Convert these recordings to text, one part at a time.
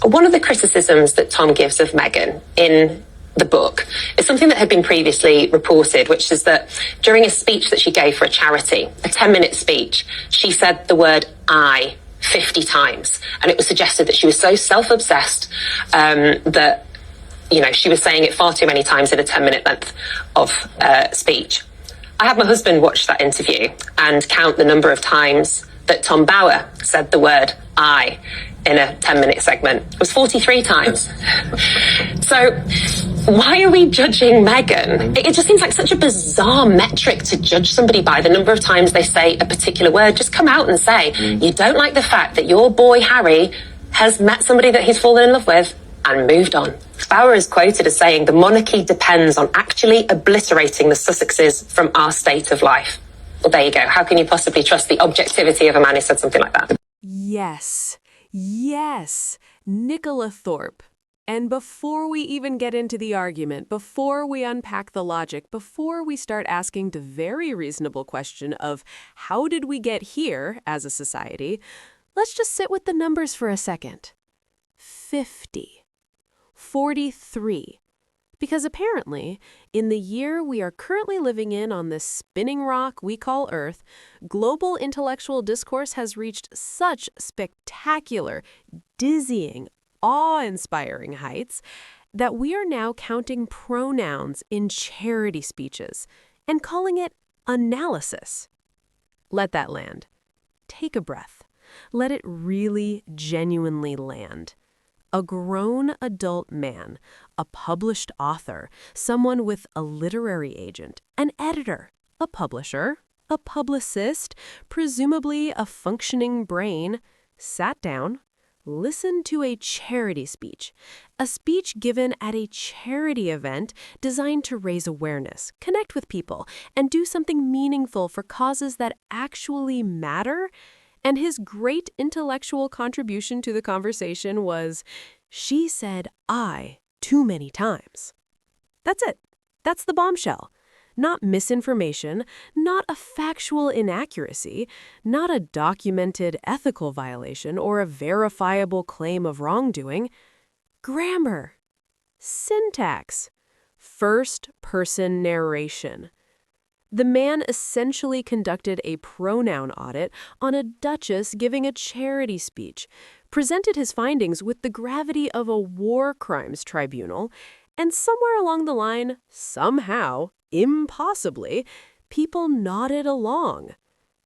One of the criticisms that Tom gives of Meghan in the book is something that had been previously reported, which is that during a speech that she gave for a charity, a 10-minute speech, she said the word I 50 times. And it was suggested that she was so self-obsessed that, she was saying it far too many times in a 10-minute length of speech. I had my husband watch that interview and count the number of times that Tom Bower said the word I in a 10-minute segment. It was 43 times. So why are we judging Meghan? It just seems like such a bizarre metric to judge somebody by, the number of times they say a particular word. Just come out and say, you don't like the fact that your boy Harry has met somebody that he's fallen in love with and moved on. Bower is quoted as saying, the monarchy depends on actually obliterating the Sussexes from our state of life. Well, there you go. How can you possibly trust the objectivity of a man who said something like that? Yes, Nicola Thorp. And before we even get into the argument, before we unpack the logic, before we start asking the very reasonable question of how did we get here as a society, let's just sit with the numbers for a second. 50. 43. Because apparently, in the year we are currently living in on this spinning rock we call Earth, global intellectual discourse has reached such spectacular, dizzying, awe-inspiring heights that we are now counting pronouns in charity speeches and calling it analysis. Let that land. Take a breath. Let it really, genuinely land. A grown adult man, a published author, someone with a literary agent, an editor, a publisher, a publicist, presumably a functioning brain, sat down, listened to a charity speech, a speech given at a charity event designed to raise awareness, connect with people, and do something meaningful for causes that actually matter. And his great intellectual contribution to the conversation was, she said I too many times. That's it. That's the bombshell. Not misinformation, not a factual inaccuracy, not a documented ethical violation or a verifiable claim of wrongdoing. Grammar, syntax, first-person narration. The man essentially conducted a pronoun audit on a duchess giving a charity speech, presented his findings with the gravity of a war crimes tribunal, and somewhere along the line, somehow, impossibly, people nodded along.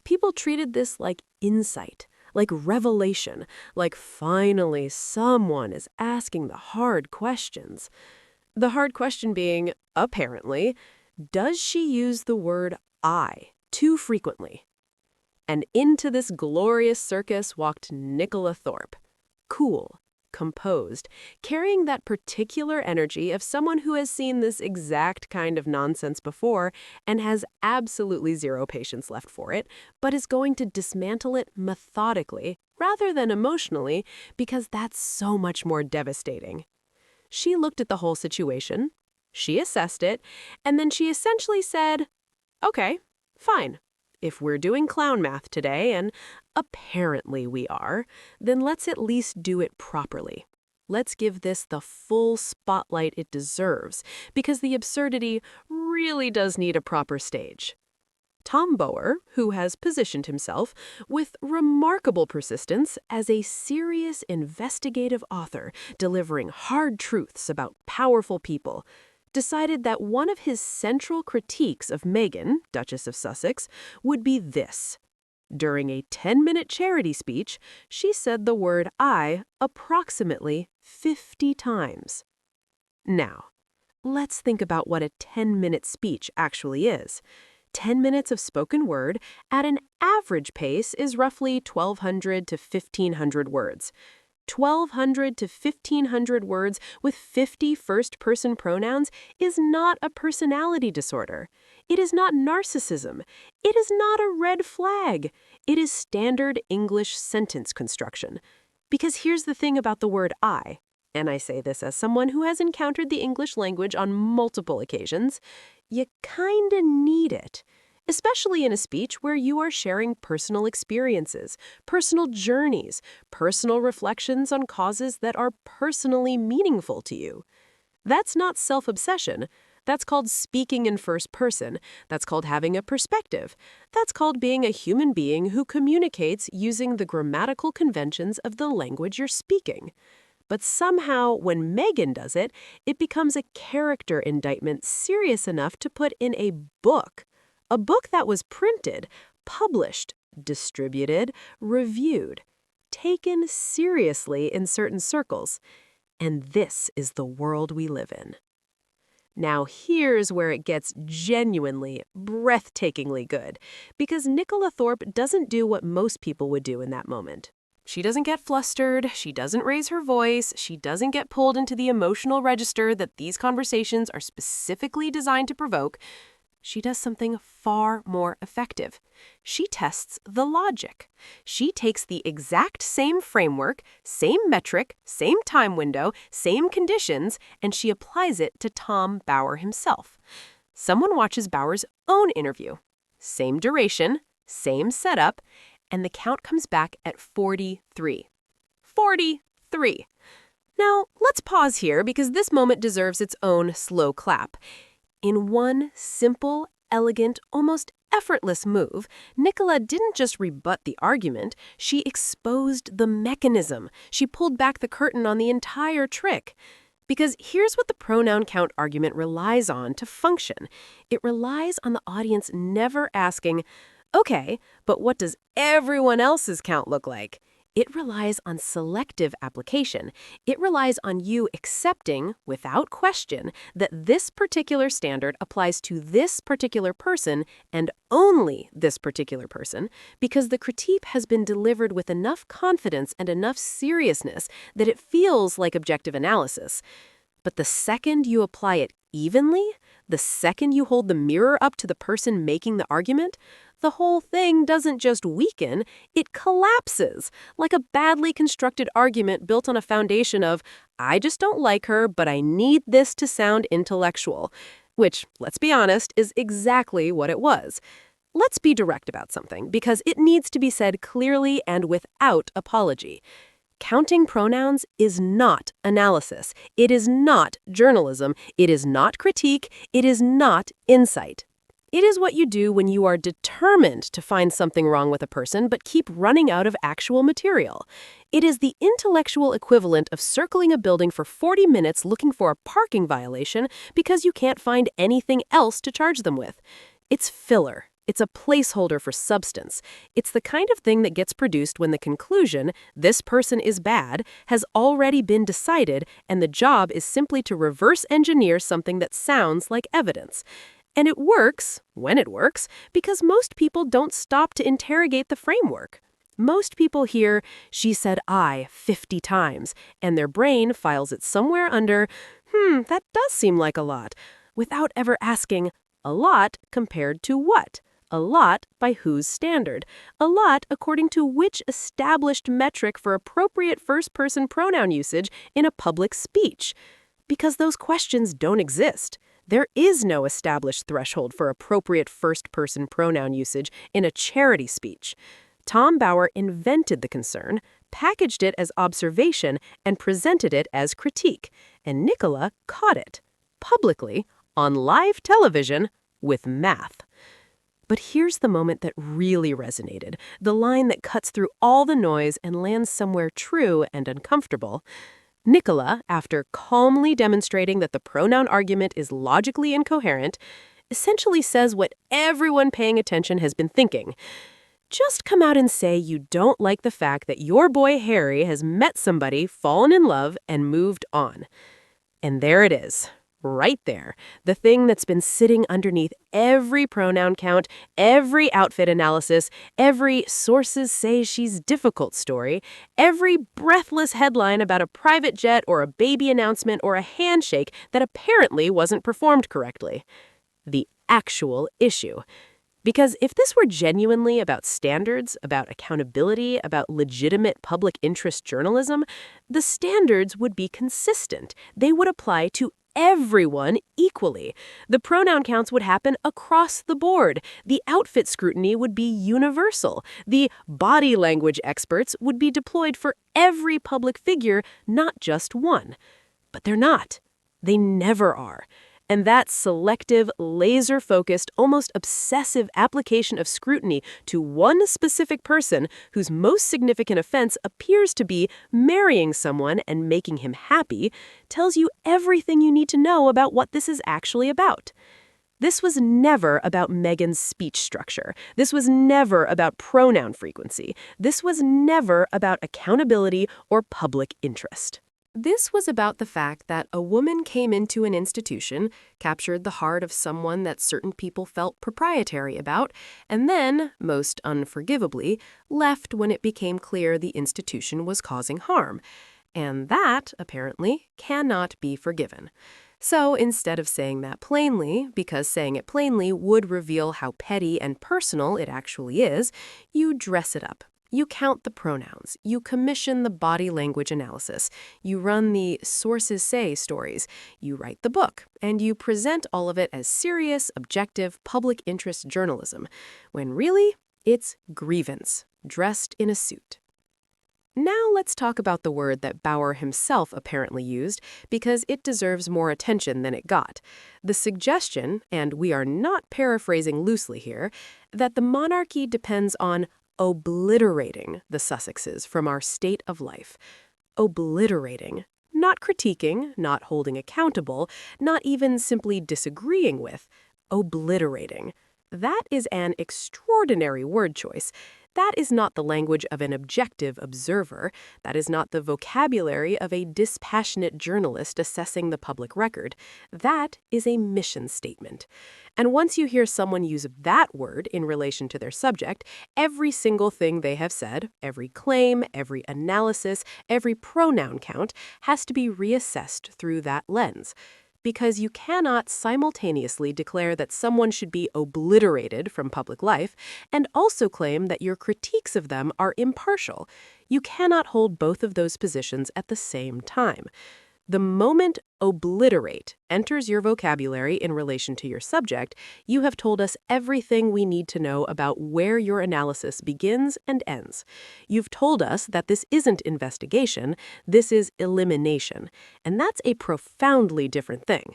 People treated this like insight, like revelation, like finally someone is asking the hard questions. The hard question being, apparently, does she use the word I too frequently? And into this glorious circus walked Nicola Thorp, cool, composed, carrying that particular energy of someone who has seen this exact kind of nonsense before and has absolutely zero patience left for it, but is going to dismantle it methodically rather than emotionally because that's so much more devastating. She looked at the whole situation. She assessed it, and then she essentially said, okay, fine. If we're doing clown math today, and apparently we are, then let's at least do it properly. Let's give this the full spotlight it deserves, because the absurdity really does need a proper stage. Tom Bower, who has positioned himself with remarkable persistence as a serious investigative author delivering hard truths about powerful people, decided that one of his central critiques of Meghan, Duchess of Sussex, would be this. During a 10-minute charity speech, she said the word I approximately 50 times. Now, let's think about what a 10-minute speech actually is. 10 minutes of spoken word at an average pace is roughly 1,200 to 1,500 words. 1,200 to 1,500 words with 50 first-person pronouns is not a personality disorder. It is not narcissism. It is not a red flag. It is standard English sentence construction. Because here's the thing about the word I, and I say this as someone who has encountered the English language on multiple occasions, you kinda need it. especially in a speech where you are sharing personal experiences, personal journeys, personal reflections on causes that are personally meaningful to you. That's not self-obsession. That's called speaking in first person. That's called having a perspective. That's called being a human being who communicates using the grammatical conventions of the language you're speaking. But somehow, when Meghan does it, it becomes a character indictment serious enough to put in a book. A book that was printed, published, distributed, reviewed, taken seriously in certain circles. And this is the world we live in. Now here's where it gets genuinely, breathtakingly good, because Nicola Thorp doesn't do what most people would do in that moment. She doesn't get flustered, she doesn't raise her voice, she doesn't get pulled into the emotional register that these conversations are specifically designed to provoke. She does something far more effective. She tests the logic. She takes the exact same framework, same metric, same time window, same conditions, and she applies it to Tom Bower himself. Someone watches Bower's own interview. Same duration, same setup, and the count comes back at 43. 43. Now, let's pause here because this moment deserves its own slow clap. In one simple, elegant, almost effortless move, Nicola didn't just rebut the argument, she exposed the mechanism. She pulled back the curtain on the entire trick. Because here's what the pronoun count argument relies on to function. It relies on the audience never asking, okay, but what does everyone else's count look like? It relies on selective application. It relies on you accepting, without question, that this particular standard applies to this particular person and only this particular person, because the critique has been delivered with enough confidence and enough seriousness that it feels like objective analysis. But the second you apply it evenly, the second you hold the mirror up to the person making the argument, the whole thing doesn't just weaken, it collapses, like a badly constructed argument built on a foundation of, I just don't like her, but I need this to sound intellectual. Which, let's be honest, is exactly what it was. Let's be direct about something, because it needs to be said clearly and without apology. Counting pronouns is not analysis. It is not journalism. It is not critique. It is not insight. It is what you do when you are determined to find something wrong with a person but keep running out of actual material. It is the intellectual equivalent of circling a building for 40 minutes looking for a parking violation because you can't find anything else to charge them with. It's filler. It's a placeholder for substance. It's the kind of thing that gets produced when the conclusion, this person is bad, has already been decided, and the job is simply to reverse engineer something that sounds like evidence. And it works, when it works, because most people don't stop to interrogate the framework. Most people hear, she said I 50 times, and their brain files it somewhere under, that does seem like a lot, without ever asking, a lot compared to what? A lot by whose standard? A lot according to which established metric for appropriate first-person pronoun usage in a public speech? Because those questions don't exist. There is no established threshold for appropriate first-person pronoun usage in a charity speech. Tom Bower invented the concern, packaged it as observation, and presented it as critique. And Nicola caught it, publicly, on live television, with math. But here's the moment that really resonated, the line that cuts through all the noise and lands somewhere true and uncomfortable. Nicola, after calmly demonstrating that the pronoun argument is logically incoherent, essentially says what everyone paying attention has been thinking. Just come out and say you don't like the fact that your boy Harry has met somebody, fallen in love, and moved on. And there it is. Right there, the thing that's been sitting underneath every pronoun count, every outfit analysis, every sources say she's difficult story, every breathless headline about a private jet or a baby announcement or a handshake that apparently wasn't performed correctly. The actual issue. Because if this were genuinely about standards, about accountability, about legitimate public interest journalism, the standards would be consistent. They would apply to everyone equally. The pronoun counts would happen across the board. The outfit scrutiny would be universal. The body language experts would be deployed for every public figure, not just one. But they're not. They never are. And that selective, laser-focused, almost obsessive application of scrutiny to one specific person whose most significant offense appears to be marrying someone and making him happy tells you everything you need to know about what this is actually about. This was never about Meghan's speech structure. This was never about pronoun frequency. This was never about accountability or public interest. This was about the fact that a woman came into an institution, captured the heart of someone that certain people felt proprietary about, and then, most unforgivably, left when it became clear the institution was causing harm. And that, apparently, cannot be forgiven. So instead of saying that plainly, because saying it plainly would reveal how petty and personal it actually is, you dress it up. You count the pronouns, you commission the body language analysis, you run the sources say stories, you write the book, and you present all of it as serious, objective, public interest journalism, when really, it's grievance, dressed in a suit. Now let's talk about the word that Bauer himself apparently used, because it deserves more attention than it got. The suggestion, and we are not paraphrasing loosely here, that the monarchy depends on obliterating the Sussexes from our state of life. Obliterating. Not critiquing, not holding accountable, not even simply disagreeing with. Obliterating. That is an extraordinary word choice. That is not the language of an objective observer. That is not the vocabulary of a dispassionate journalist assessing the public record. That is a mission statement. And once you hear someone use that word in relation to their subject, every single thing they have said, every claim, every analysis, every pronoun count has to be reassessed through that lens. Because you cannot simultaneously declare that someone should be obliterated from public life and also claim that your critiques of them are impartial. You cannot hold both of those positions at the same time. The moment obliterate enters your vocabulary in relation to your subject, you have told us everything we need to know about where your analysis begins and ends. You've told us that this isn't investigation, this is elimination, and that's a profoundly different thing.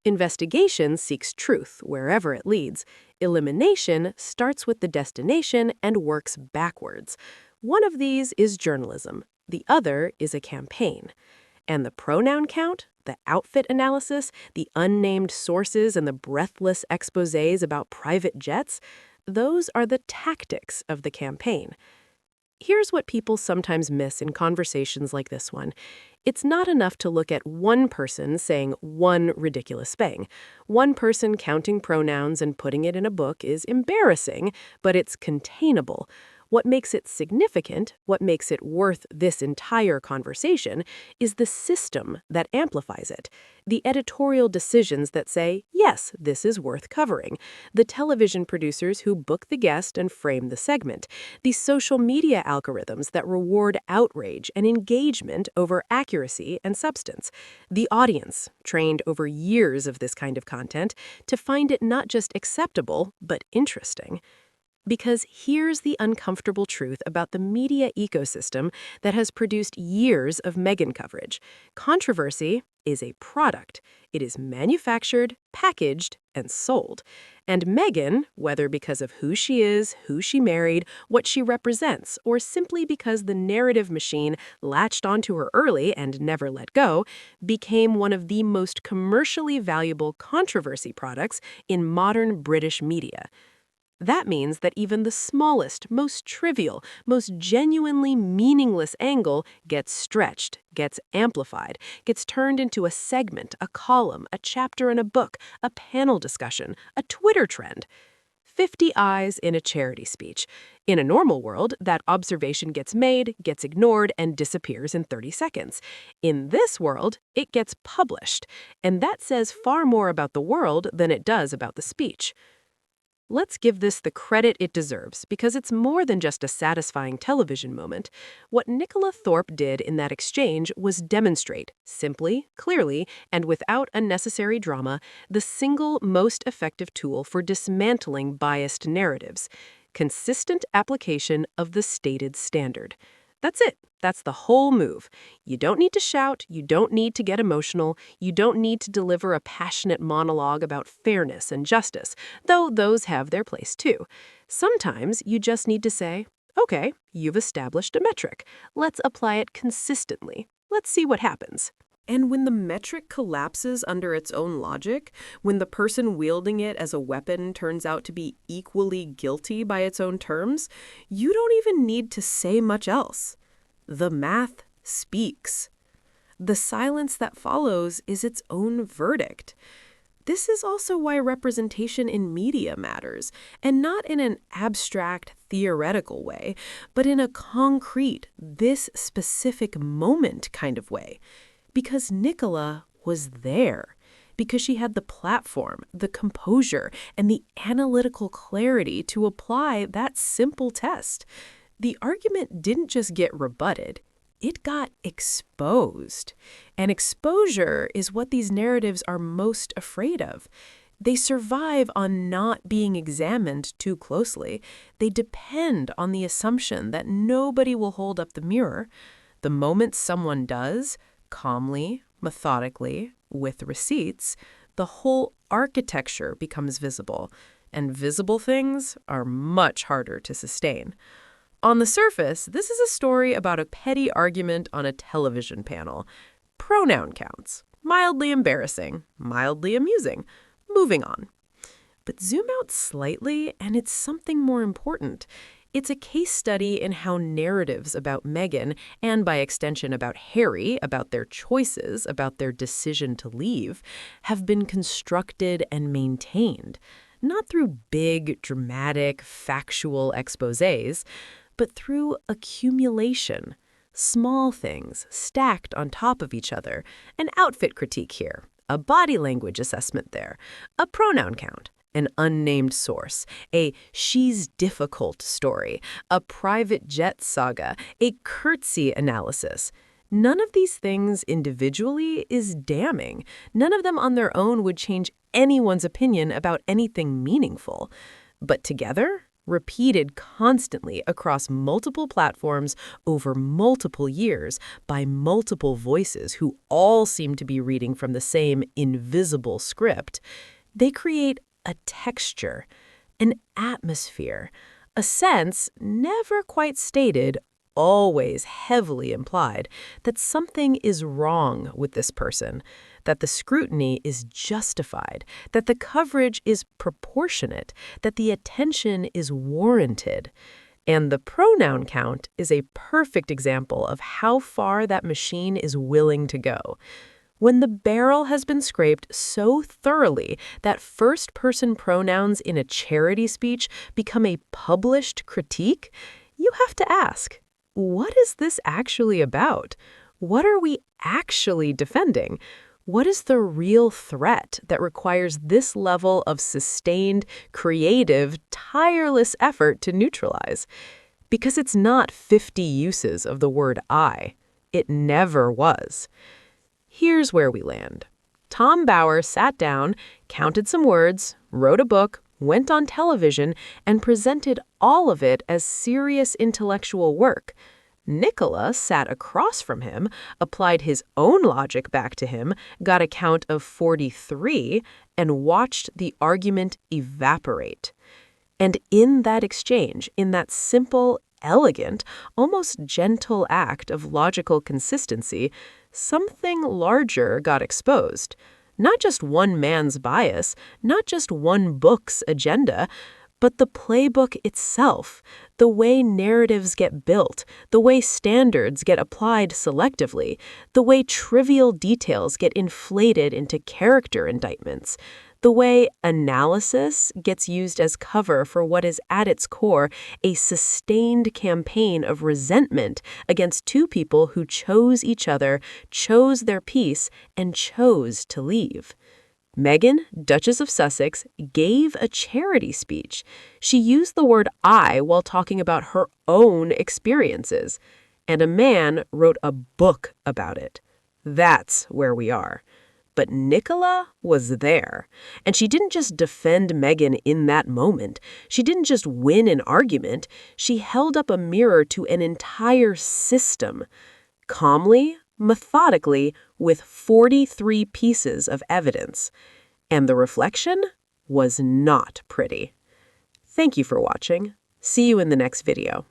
Investigation seeks truth wherever it leads. Elimination starts with the destination and works backwards. One of these is journalism. The other is a campaign. And the pronoun count, the outfit analysis, the unnamed sources, and the breathless exposés about private jets, those are the tactics of the campaign. Here's what people sometimes miss in conversations like this one. It's not enough to look at one person saying one ridiculous thing. One person counting pronouns and putting it in a book is embarrassing, but it's containable. What makes it significant, what makes it worth this entire conversation, is the system that amplifies it. The editorial decisions that say, yes, this is worth covering. The television producers who book the guest and frame the segment. The social media algorithms that reward outrage and engagement over accuracy and substance. The audience, trained over years of this kind of content, to find it not just acceptable, but interesting. Because here's the uncomfortable truth about the media ecosystem that has produced years of Meghan coverage. Controversy is a product. It is manufactured, packaged, and sold. And Meghan, whether because of who she is, who she married, what she represents, or simply because the narrative machine latched onto her early and never let go, became one of the most commercially valuable controversy products in modern British media. That means that even the smallest, most trivial, most genuinely meaningless angle gets stretched, gets amplified, gets turned into a segment, a column, a chapter in a book, a panel discussion, a Twitter trend. 50 eyes in a charity speech. In a normal world, that observation gets made, gets ignored, and disappears in 30 seconds. In this world, it gets published, and that says far more about the world than it does about the speech. Let's give this the credit it deserves, because it's more than just a satisfying television moment. What Nicola Thorp did in that exchange was demonstrate, simply, clearly, and without unnecessary drama, the single most effective tool for dismantling biased narratives: consistent application of the stated standard. That's it. That's the whole move. You don't need to shout, you don't need to get emotional, you don't need to deliver a passionate monologue about fairness and justice, though those have their place too. Sometimes you just need to say, okay, you've established a metric. Let's apply it consistently. Let's see what happens. And when the metric collapses under its own logic, when the person wielding it as a weapon turns out to be equally guilty by its own terms, you don't even need to say much else. The math speaks. The silence that follows is its own verdict. This is also why representation in media matters, and not in an abstract, theoretical way, but in a concrete, this specific moment kind of way. Because Nicola was there. Because she had the platform, the composure, and the analytical clarity to apply that simple test. The argument didn't just get rebutted, it got exposed. And exposure is what these narratives are most afraid of. They survive on not being examined too closely. They depend on the assumption that nobody will hold up the mirror. The moment someone does, calmly, methodically, with receipts, the whole architecture becomes visible, and visible things are much harder to sustain. On the surface, this is a story about a petty argument on a television panel. Pronoun counts. Mildly embarrassing, mildly amusing. Moving on. But zoom out slightly, and it's something more important. It's a case study in how narratives about Meghan, and by extension about Harry, about their choices, about their decision to leave, have been constructed and maintained. Not through big, dramatic, factual exposés, but through accumulation. Small things stacked on top of each other. An outfit critique here, a body language assessment there, a pronoun count, an unnamed source, a she's difficult story, a private jet saga, a curtsy analysis. None of these things individually is damning. None of them on their own would change anyone's opinion about anything meaningful. But together, repeated constantly across multiple platforms over multiple years by multiple voices who all seem to be reading from the same invisible script, they create a texture, an atmosphere, a sense never quite stated, always heavily implied, that something is wrong with this person, that the scrutiny is justified, that the coverage is proportionate, that the attention is warranted. And the pronoun count is a perfect example of how far that machine is willing to go. When the barrel has been scraped so thoroughly that first-person pronouns in a charity speech become a published critique, you have to ask, what is this actually about? What are we actually defending? What is the real threat that requires this level of sustained, creative, tireless effort to neutralize? Because it's not 50 uses of the word I. It never was. Here's where we land. Tom Bower sat down, counted some words, wrote a book, went on television, and presented all of it as serious intellectual work. Nicola sat across from him, applied his own logic back to him, got a count of 43, and watched the argument evaporate. And in that exchange, in that simple, elegant, almost gentle act of logical consistency, something larger got exposed. Not just one man's bias, not just one book's agenda, but the playbook itself, the way narratives get built, the way standards get applied selectively, the way trivial details get inflated into character indictments, the way analysis gets used as cover for what is at its core a sustained campaign of resentment against two people who chose each other, chose their peace, and chose to leave. Meghan, Duchess of Sussex, gave a charity speech. She used the word I while talking about her own experiences. And a man wrote a book about it. That's where we are. But Nicola was there. And she didn't just defend Meghan in that moment. She didn't just win an argument. She held up a mirror to an entire system. Calmly, methodically, with 43 pieces of evidence. And the reflection was not pretty. Thank you for watching. See you in the next video.